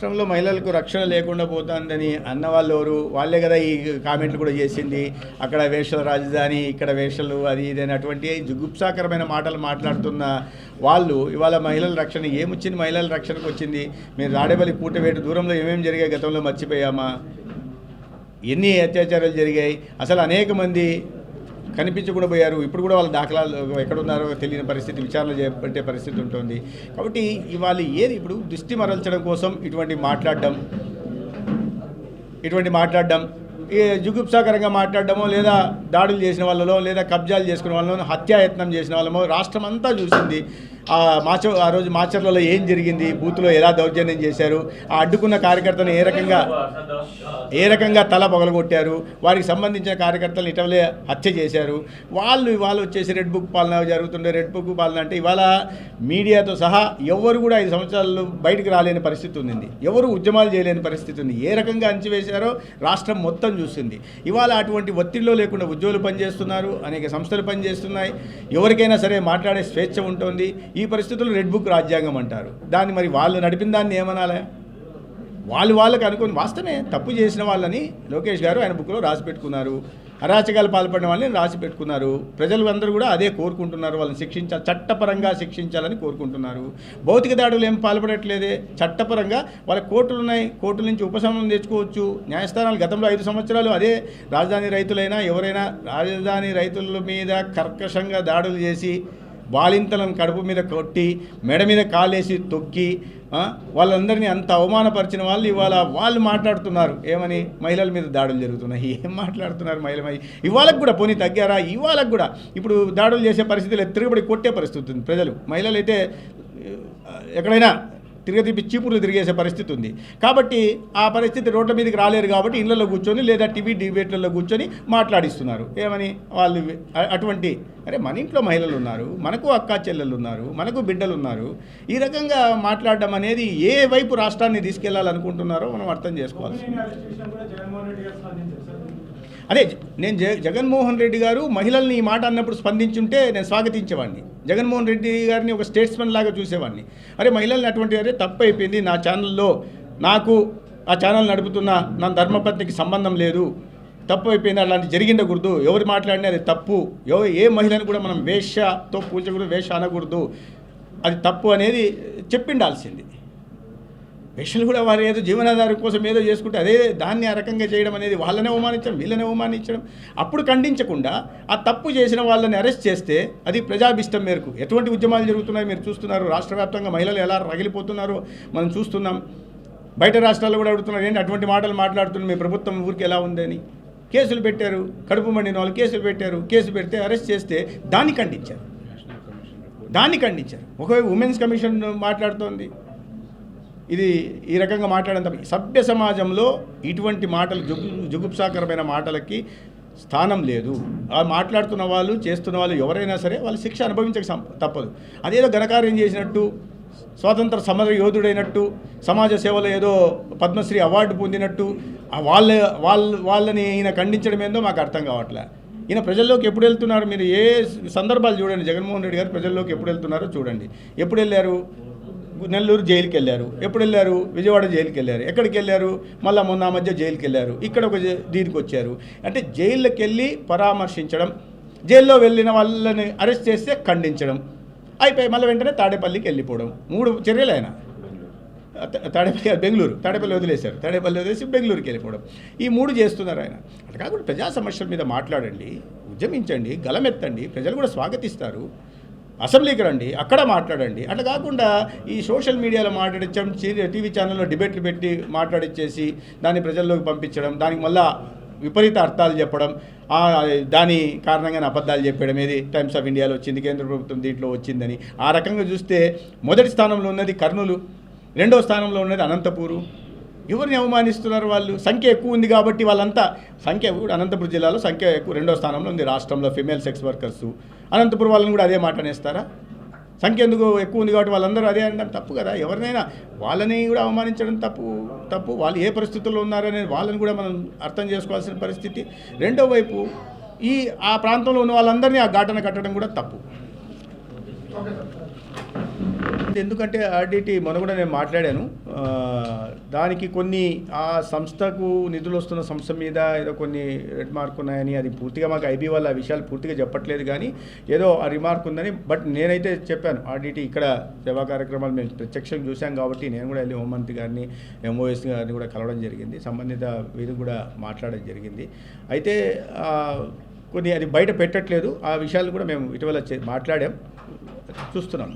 రాష్ట్రంలో మహిళలకు రక్షణ లేకుండా పోతుందని అన్నవాళ్ళు ఎవరు? వాళ్ళే కదా ఈ కామెంట్లు కూడా చేసింది. అక్కడ వేషల రాజధాని, ఇక్కడ వేషలు, అది ఇది అటువంటి జుగుప్సాకరమైన మాటలు మాట్లాడుతున్న వాళ్ళు ఇవాళ మహిళల రక్షణ ఏమొచ్చింది? మహిళల రక్షణకు వచ్చింది. మీరు రాడేపల్లి కూటవేటు దూరంలో ఏమేమి జరిగాయి గతంలో మర్చిపోయామా? ఎన్ని అత్యాచారాలు జరిగాయి? అసలు అనేక మంది కనిపించకుండా పోయారు. ఇప్పుడు కూడా వాళ్ళ దాఖలాలు ఎక్కడున్నారో తెలియని పరిస్థితి, విచారణ చేపట్టే పరిస్థితి ఉంటుంది. కాబట్టి ఇవాళ ఏది ఇప్పుడు దృష్టి మరల్చడం కోసం ఇటువంటి మాట్లాడడం ఈ జుగుప్సాకరంగా మాట్లాడడమో, లేదా దాడులు చేసిన వాళ్ళలో, లేదా కబ్జాలు చేసుకున్న వాళ్ళలో, హత్యాయత్నం చేసిన వాళ్ళమో రాష్ట్రం అంతా చూసింది. ఆ రోజు మాచర్లలో ఏం జరిగింది, బూత్లో ఎలా దౌర్జన్యం చేశారు, ఆ అడ్డుకున్న కార్యకర్తను ఏ రకంగా తల పగలగొట్టారు, వారికి సంబంధించిన కార్యకర్తలను ఇటీవలే హత్య చేశారు. ఇవాళ వచ్చేసి రెడ్ బుక్ పాలన జరుగుతుండే. రెడ్ బుక్ పాలన అంటే ఇవాళ మీడియాతో సహా ఎవరు కూడా 5 సంవత్సరాలు బయటకు రాలేని పరిస్థితి ఉంది. ఎవరు ఉద్యమాలు చేయలేని పరిస్థితి ఉంది. ఏ రకంగా అణచివేశారో రాష్ట్రం మొత్తం చూస్తుంది. ఇవాళ అటువంటి ఒత్తిడిలో లేకుండా ఉద్యోగులు పనిచేస్తున్నారు, అనేక సంస్థలు పనిచేస్తున్నాయి. ఎవరికైనా సరే మాట్లాడే స్వేచ్ఛ ఉంటుంది. ఈ పరిస్థితుల్లో రెడ్ బుక్ రాజ్యాంగం అంటారు. దాన్ని మరి వాళ్ళు నడిపిన దాన్ని ఏమనాలి? వాళ్ళకి అనుకుని వాస్తవమే తప్పు చేసిన వాళ్ళని లోకేష్ గారు ఆయన బుక్లో రాసి పెట్టుకున్నారు. అరాచకాలు పాల్పడిన వాళ్ళని రాసి పెట్టుకున్నారు. ప్రజలు అందరూ కూడా అదే కోరుకుంటున్నారు. వాళ్ళని చట్టపరంగా శిక్షించాలని కోరుకుంటున్నారు. భౌతిక దాడులు ఏం పాల్పడట్లేదే. చట్టపరంగా వాళ్ళ కోర్టులు ఉన్నాయి. కోర్టుల నుంచి ఉపశమనం తెచ్చుకోవచ్చు. న్యాయస్థానాలు గతంలో 5 సంవత్సరాలు అదే రాజధాని రైతులైనా ఎవరైనా రాజధాని రైతుల మీద కర్కశంగా దాడులు చేసి, బాలింతలను కడుపు మీద కొట్టి, మెడ మీద కాలేసి తొక్కి, వాళ్ళందరినీ అంత అవమానపరిచిన వాళ్ళు ఇవాళ వాళ్ళు మాట్లాడుతున్నారు. ఏమని? మహిళల మీద దాడులు జరుగుతున్నాయి. ఏం మాట్లాడుతున్నారు? ఇవాళకు కూడా పోనీ తగ్గారా? ఇవాళకు కూడా ఇప్పుడు దాడులు చేసే పరిస్థితులు తిరగబడి కొట్టే పరిస్థితి ఉంది. ప్రజలు మహిళలు అయితే ఎక్కడైనా తిరిగి చీపుర్లు తిరిగేసే పరిస్థితి ఉంది. కాబట్టి ఆ పరిస్థితి రోడ్ల మీదకి రాలేరు. కాబట్టి ఇళ్లలో కూర్చొని లేదా టీవీ డిబేట్లలో కూర్చొని మాట్లాడిస్తున్నారు. ఏమని? వాళ్ళు అటువంటి మన ఇంట్లో మహిళలు ఉన్నారు, మనకు అక్కా చెల్లెలు ఉన్నారు, మనకు బిడ్డలు ఉన్నారు. ఈ రకంగా మాట్లాడడం అనేది ఏ వైపు రాష్ట్రాన్ని తీసుకెళ్లాలనుకుంటున్నారో మనం అర్థం చేసుకోవాలి. అదే నేను జగన్మోహన్ రెడ్డి గారు మహిళల్ని ఈ మాట అన్నప్పుడు స్పందించుంటే నేను స్వాగతించేవాడిని. జగన్మోహన్ రెడ్డి గారిని ఒక స్టేట్స్మెన్ లాగా చూసేవాడిని. మహిళల్ని అటువంటి తప్పు అయిపోయింది, నా ఛానల్లో నాకు ఆ ఛానల్ నడుపుతున్న నా ధర్మపత్నికి సంబంధం లేదు, తప్పు అయిపోయింది, అలాంటి జరిగిండకూడదు, ఎవరు మాట్లాడినా అది తప్పు, ఏ మహిళను కూడా మనం వేశ్యతో పూజకూడదు, వేశ్య అనకూడదు, అది తప్పు అనేది చెప్పిండాల్సింది. వేషలు కూడా వారు ఏదో జీవనాధారం కోసం ఏదో చేసుకుంటే అదే దాన్ని ఆ రకంగా చేయడం అనేది వాళ్ళనే అవమానించడం, వీళ్ళనే అవమానించడం. అప్పుడు ఖండించకుండా ఆ తప్పు చేసిన వాళ్ళని అరెస్ట్ చేస్తే అది ప్రజాభిష్టం మేరకు ఎటువంటి ఉద్యమాలు జరుగుతున్నాయి మీరు చూస్తున్నారు. రాష్ట్ర వ్యాప్తంగా మహిళలు ఎలా రగిలిపోతున్నారో మనం చూస్తున్నాం. బయట రాష్ట్రాల్లో కూడా అడుగుతున్నారు, ఏంటి అటువంటి మాటలు మాట్లాడుతున్నారు, మీ ప్రభుత్వం ఊరికి ఎలా ఉందని. కేసులు పెట్టారు, కడుపు మండిన వాళ్ళు కేసులు పెట్టారు. కేసు పెడితే అరెస్ట్ చేస్తే దాన్ని ఖండించారు. ఒకవేళ ఉమెన్స్ కమిషన్ మాట్లాడుతోంది. ఇది ఈ రకంగా మాట్లాడడం సభ్య సమాజంలో ఇటువంటి మాటలు జుగుప్సాకరమైన మాటలకి స్థానం లేదు. ఆ మాట్లాడుతున్న వాళ్ళు, చేస్తున్న వాళ్ళు ఎవరైనా సరే వాళ్ళు శిక్ష అనుభవించక తప్పదు. అదేదో ఘనకార్యం చేసినట్టు, స్వాతంత్ర సమర యోధుడైనట్టు, సమాజ సేవలో ఏదో పద్మశ్రీ అవార్డు పొందినట్టు వాళ్ళని ఈయన ఖండించడం ఏందో మాకు అర్థం కావట్లే. ఈయన ప్రజల్లోకి ఎప్పుడు వెళ్తున్నారు? మీరు ఏ సందర్భాలు చూడండి. జగన్మోహన్ రెడ్డి గారు ప్రజల్లోకి ఎప్పుడు వెళ్తున్నారో చూడండి. ఎప్పుడు వెళ్ళారు? నెల్లూరు జైలుకి వెళ్ళారు. ఎప్పుడు వెళ్ళారు? విజయవాడ జైలుకి వెళ్ళారు. ఎక్కడికి వెళ్ళారు? మళ్ళీ మొన్న మధ్య జైలుకి వెళ్ళారు. ఇక్కడ ఒక దీనికి వచ్చారు. అంటే జైల్లోకి వెళ్ళి పరామర్శించడం, జైల్లో వెళ్ళిన వాళ్ళని అరెస్ట్ చేస్తే ఖండించడం, అయిపోయి మళ్ళీ వెంటనే తాడేపల్లికి వెళ్ళిపోవడం. 3 చర్యలు ఆయన. తాడేపల్లి వదిలేశారు. తాడేపల్లి వదిలేసి బెంగళూరుకి వెళ్ళిపోవడం. ఈ 3 చేస్తున్నారు ఆయన. అట్లా కాకుండా ప్రజా సమస్యల మీద మాట్లాడండి, ఉద్యమించండి, గలమెత్తండి. ప్రజలు కూడా స్వాగతిస్తారు. అసెంబ్లీకి రండి, అక్కడ మాట్లాడండి. అట్లా కాకుండా ఈ సోషల్ మీడియాలో మాట్లాడించడం, టీవీ ఛానల్లో డిబేట్లు పెట్టి మాట్లాడిచ్చేసి దాన్ని ప్రజల్లోకి పంపించడం, దానికి మళ్ళా విపరీత అర్థాలు చెప్పడం, దాని కారణంగానే అబద్ధాలు చెప్పడం. ఏది టైమ్స్ ఆఫ్ ఇండియాలో వచ్చింది, కేంద్ర ప్రభుత్వం దీంట్లో వచ్చిందని. ఆ రకంగా చూస్తే మొదటి స్థానంలో ఉన్నది కర్నూలు, 2వ స్థానంలో ఉన్నది అనంతపూరు. ఎవరిని అవమానిస్తున్నారు వాళ్ళు? సంఖ్య ఎక్కువ ఉంది కాబట్టి వాళ్ళంతా సంఖ్య కూడా అనంతపురం జిల్లాలో సంఖ్య ఎక్కువ, 2వ స్థానంలో ఉంది రాష్ట్రంలో ఫిమేల్ సెక్స్ వర్కర్సు. అనంతపురం వాళ్ళని కూడా అదే మాట అనేస్తారా? సంఖ్య ఎందుకు ఎక్కువ ఉంది కాబట్టి వాళ్ళందరూ అదే అనడం తప్పు కదా. ఎవరినైనా వాళ్ళని కూడా అవమానించడం తప్పు. వాళ్ళు ఏ పరిస్థితుల్లో ఉన్నారనేది వాళ్ళని కూడా మనం అర్థం చేసుకోవాల్సిన పరిస్థితి. రెండో వైపు ఆ ప్రాంతంలో ఉన్న వాళ్ళందరినీ ఆ ఘాటన కట్టడం కూడా తప్పు. ఎందుకంటే ఆర్డిటి మొన్న కూడా నేను మాట్లాడాను. దానికి కొన్ని ఆ సంస్థకు నిధులు వస్తున్న సంస్థ మీద ఏదో కొన్ని రెడ్ మార్క్ ఉన్నాయని, అది పూర్తిగా మాకు ఐబీ వాళ్ళ ఆ విషయాలు పూర్తిగా చెప్పట్లేదు, కానీ ఏదో ఆ రిమార్క్ ఉందని. బట్ నేనైతే చెప్పాను ఆర్డిటి ఇక్కడ సేవా కార్యక్రమాలు మేము ప్రత్యక్షంగా చూశాం కాబట్టి నేను కూడా వెళ్ళి హోంమంత్రి గారిని, ఎంఓఎస్ గారిని కూడా కలవడం జరిగింది, సంబంధిత వీరు కూడా మాట్లాడడం జరిగింది. అయితే కొన్ని అది బయట పెట్టట్లేదు, ఆ విషయాలు కూడా మేము ఇటీవల మాట్లాడాం, చూస్తున్నాం.